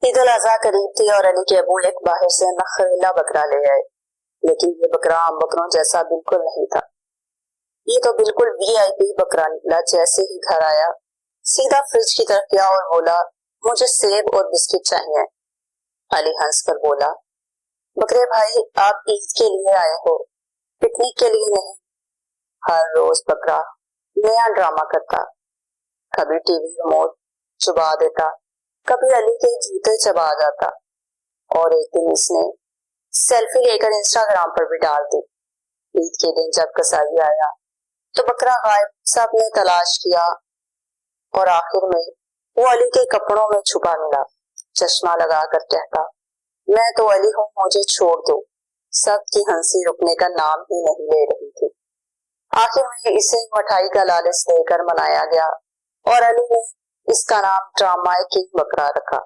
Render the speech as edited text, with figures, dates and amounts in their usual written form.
ईद उल अजहा करीब थी और अली के अबू एक बाहर से नखरेला बकरा ले आए, लेकिन ये बकरा आम बकरों जैसा बिल्कुल नहीं था। ये तो बिल्कुल वीआईपी बकरा निकला। जैसे ही घर आया सीधा फ्रिज की तरफ गया और बोला, मुझे सेब और बिस्किट चाहिए। अली हंसकर बोला, बकरे भाई आप ईद के लिए आए हो, पिकनिक के लिए नहीं। हर रोज बकरा नया ड्रामा करता, कभी टीवी रिमोट चुबा देता, कभी अली के जूते चबा जाता, और एक दिन इसने सेल्फी लेकर इंस्टाग्राम पर भी डाल दी। ईद के दिन जब कसाई आया तो बकरा गायब। सबने तलाश किया और आखिर में वो अली के कपड़ों में छुपा मिला। चश्मा लगाकर कहता, मैं तो अली हूँ, मुझे छोड़ दो। सबकी हंसी रुकने का नाम ही नहीं ले रही थी। आखिर में इसे मिठाई का लालच देकर मनाया गया और अली ने इसका नाम ड्रामा किंग बकरा रखा।